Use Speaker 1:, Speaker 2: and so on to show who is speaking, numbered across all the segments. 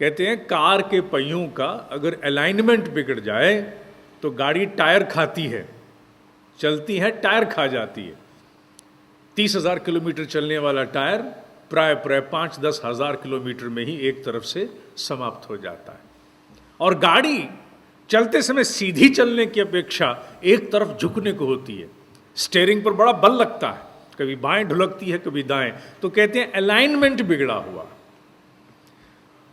Speaker 1: कहते हैं कार के पहियों का अगर अलाइनमेंट बिगड़ जाए तो गाड़ी टायर खाती है, चलती है टायर खा जाती है। 30,000 किलोमीटर चलने वाला टायर प्राय 5-10 हज़ार किलोमीटर में ही एक तरफ से समाप्त हो जाता है। और गाड़ी चलते समय सीधी चलने की अपेक्षा एक तरफ झुकने को होती है, स्टीयरिंग पर बड़ा बल लगता है, कभी बाएं ढुलकती है कभी दाएं, तो कहते हैं अलाइनमेंट बिगड़ा हुआ।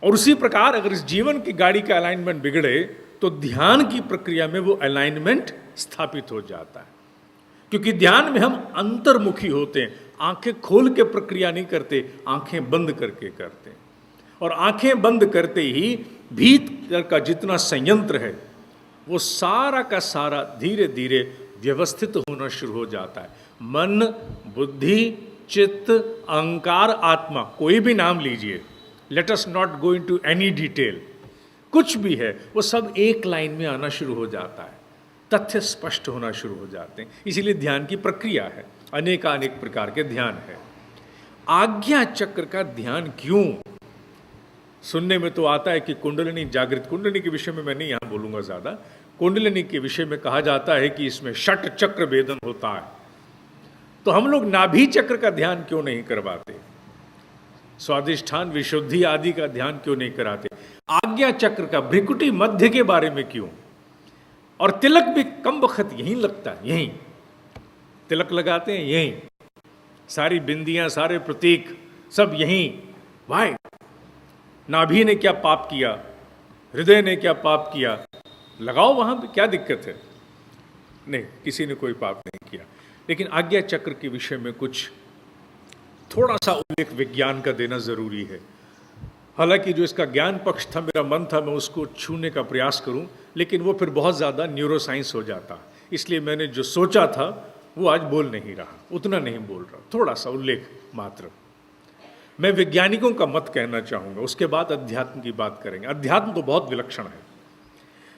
Speaker 1: और उसी प्रकार अगर इस जीवन की गाड़ी का अलाइनमेंट बिगड़े तो ध्यान की प्रक्रिया में वो अलाइनमेंट स्थापित हो जाता है। क्योंकि ध्यान में हम अंतर्मुखी होते हैं, आंखें खोल के प्रक्रिया नहीं करते, आंखें बंद करके करते हैं। और आंखें बंद करते ही भीतर का जितना संयंत्र है वो सारा का सारा धीरे धीरे व्यवस्थित होना शुरू हो जाता है। मन, बुद्धि, चित्त, अहंकार, आत्मा, कोई भी नाम लीजिए, let us not go into any detail, कुछ भी है वो सब एक लाइन में आना शुरू हो जाता है, तथ्य स्पष्ट होना शुरू हो जाते हैं। इसीलिए ध्यान की प्रक्रिया है, अनेकानेक प्रकार के ध्यान है। आज्ञा चक्र का ध्यान क्यों? सुनने में तो आता है कि कुंडलिनी जागृत, कुंडलिनी के विषय में मैं नहीं यहाँ बोलूँगा ज़्यादा। कुंडलिनी के विषय में कहा जाता है कि इसमें षट चक्र भेदन होता है, तो हम लोग नाभि चक्र का ध्यान क्यों नहीं करवाते? स्वादिष्ठान, विशुद्धि आदि का ध्यान क्यों नहीं कराते? आज्ञा चक्र का, भ्रिकुटी मध्य के बारे में क्यों? और तिलक भी कम वक्त यहीं लगता है, यहीं तिलक लगाते हैं, यहीं सारी बिंदियां, सारे प्रतीक सब यहीं। भाई नाभि ने क्या पाप किया, हृदय ने क्या पाप किया, लगाओ वहां पे, क्या दिक्कत है? नहीं, किसी ने कोई पाप नहीं किया। लेकिन आज्ञा चक्र के विषय में कुछ थोड़ा सा उल्लेख विज्ञान का देना जरूरी है। हालांकि जो इसका ज्ञान पक्ष था, मेरा मन था मैं उसको छूने का प्रयास करूं, लेकिन वो फिर बहुत ज़्यादा न्यूरोसाइंस हो जाता, इसलिए मैंने जो सोचा था वो आज बोल नहीं रहा, उतना नहीं बोल रहा, थोड़ा सा उल्लेख मात्र। मैं वैज्ञानिकों का मत कहना चाहूँगा, उसके बाद अध्यात्म की बात करेंगे। अध्यात्म तो बहुत विलक्षण है।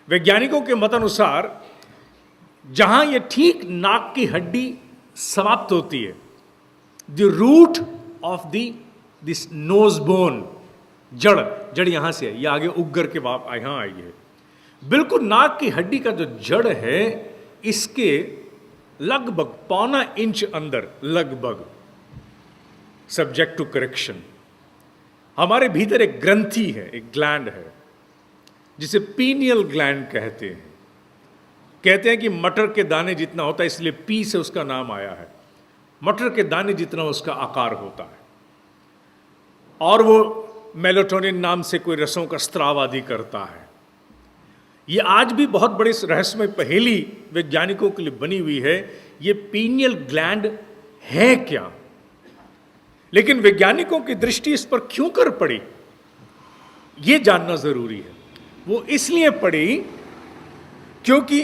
Speaker 1: वैज्ञानिकों के मत अनुसार जहाँ ये ठीक नाक की हड्डी समाप्त होती है, the root of this nose bone, जड़ यहाँ से है, ये आगे उग्गर के बाप यहाँ आई है, बिल्कुल नाक की हड्डी का जो जड़ है इसके लगभग 1.25 इंच अंदर, लगभग, सब्जेक्ट टू करेक्शन, हमारे भीतर एक ग्रंथि है, एक ग्लैंड है जिसे पीनियल ग्लैंड कहते हैं। कहते हैं कि मटर के दाने जितना होता है, इसलिए पी से उसका नाम आया है। मटर के दाने जितना उसका आकार होता है, और वो मेलाटोनिन नाम से कोई रसों का स्त्राव आदि करता है। ये आज भी बहुत बड़ी रहस्यमय पहेली वैज्ञानिकों के लिए बनी हुई है, ये पीनियल ग्लैंड है क्या? लेकिन वैज्ञानिकों की दृष्टि इस पर क्यों कर पड़ी, ये जानना जरूरी है। वो इसलिए पड़ी क्योंकि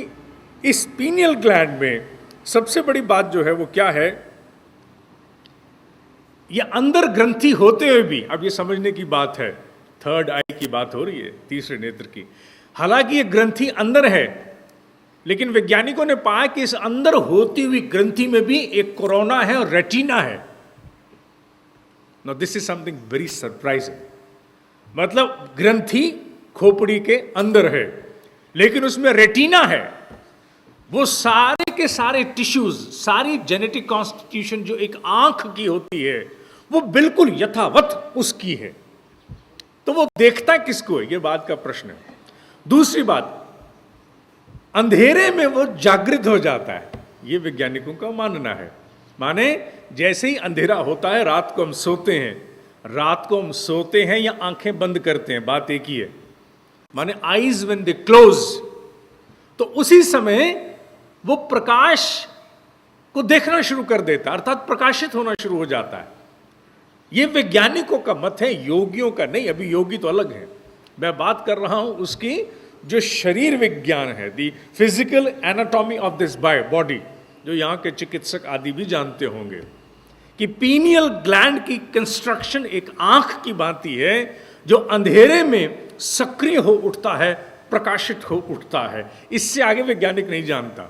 Speaker 1: इस पीनियल ग्लैंड में सबसे बड़ी बात जो है वो क्या है, ये अंदर ग्रंथि होते हुए भी, अब ये समझने की बात है, थर्ड आई की बात हो रही है, तीसरे नेत्र की। हालांकि ये ग्रंथि अंदर है, लेकिन वैज्ञानिकों ने पाया कि इस अंदर होती हुई ग्रंथि में भी एक कोरोना है और रेटिना है। Now this is something very surprising. मतलब ग्रंथि खोपड़ी के अंदर है, लेकिन उसमें रेटिना है। वो सारे के सारे टिश्यूज, सारी जेनेटिक कॉन्स्टिट्यूशन जो एक आंख की होती है वो बिल्कुल यथावत उसकी है। तो वो देखता किसको है, ये बात का प्रश्न है। दूसरी बात, अंधेरे में वो जागृत हो जाता है, ये वैज्ञानिकों का मानना है। माने जैसे ही अंधेरा होता है, रात को हम सोते हैं, रात को हम सोते हैं या आंखें बंद करते हैं, बात एक ही है। माने आईज व्हेन दे क्लोज, तो उसी समय वो प्रकाश को देखना शुरू कर देता है, अर्थात प्रकाशित होना शुरू हो जाता है। ये वैज्ञानिकों का मत है, योगियों का नहीं। अभी योगी तो अलग है, मैं बात कर रहा हूं उसकी जो शरीर विज्ञान है, the physical anatomy of this body, जो यहाँ के चिकित्सक आदि भी जानते होंगे कि पीनियल ग्लैंड की कंस्ट्रक्शन एक आंख की भांति है जो अंधेरे में सक्रिय हो उठता है, प्रकाशित हो उठता है। इससे आगे वैज्ञानिक नहीं जानता।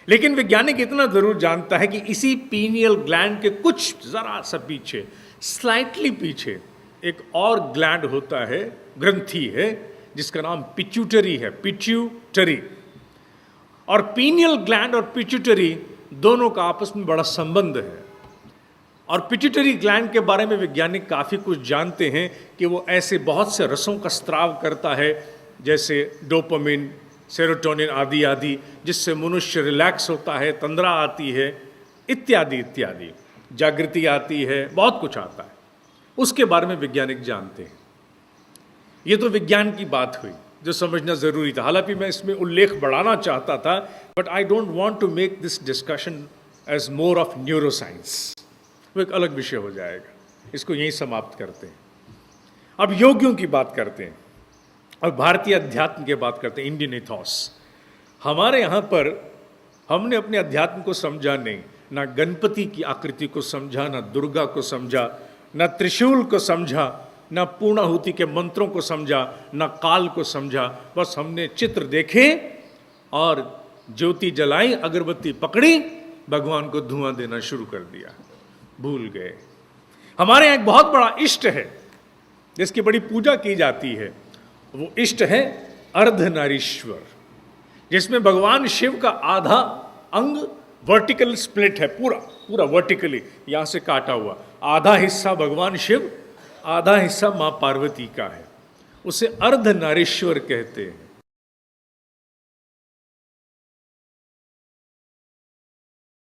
Speaker 1: लेकिन वैज्ञानिक इतना जरूर जानता है कि इसी पीनियल ग्लैंड के कुछ जरा सा पीछे, स्लाइटली पीछे, एक और ग्लैंड होता है, ग्रंथि है, जिसका नाम पिट्यूटरी है, पिट्यूटरी। और पीनियल ग्लैंड और पिट्यूटरी दोनों का आपस में बड़ा संबंध है। और पिट्यूटरी ग्लैंड के बारे में वैज्ञानिक काफ़ी कुछ जानते हैं कि वो ऐसे बहुत से रसों का स्त्राव करता है, जैसे डोपामिन, सेरोटोनिन आदि आदि, जिससे मनुष्य रिलैक्स होता है, तंद्रा आती है, इत्यादि इत्यादि, जागृति आती है, बहुत कुछ आता है। उसके बारे में वैज्ञानिक जानते हैं। ये तो विज्ञान की बात हुई जो समझना ज़रूरी था। हालांकि मैं इसमें उल्लेख बढ़ाना चाहता था, but I don't want to make this discussion as more of neuroscience, वो एक अलग विषय हो जाएगा। इसको यहीं समाप्त करते हैं। अब योगियों की बात करते हैं और भारतीय अध्यात्म की बात करते हैं, इंडियन इथॉस। हमारे यहाँ पर हमने अपने अध्यात्म को समझा नहीं, ना गणपति की आकृति को समझा, ना दुर्गा को समझा, ना त्रिशूल को समझा, ना पूर्णाहुति के मंत्रों को समझा, ना काल को समझा। बस हमने चित्र देखे और ज्योति जलाई, अगरबत्ती पकड़ी, भगवान को धुआं देना शुरू कर दिया, भूल गए। हमारे यहाँ एक बहुत बड़ा इष्ट है जिसकी बड़ी पूजा की जाती है। वो इष्ट है अर्धनारीश्वर, जिसमें भगवान शिव का आधा अंग वर्टिकल स्प्लिट है, पूरा पूरा वर्टिकली यहाँ से काटा हुआ। आधा हिस्सा भगवान शिव, आधा हिस्सा माँ पार्वती का है। उसे अर्धनारीश्वर कहते हैं।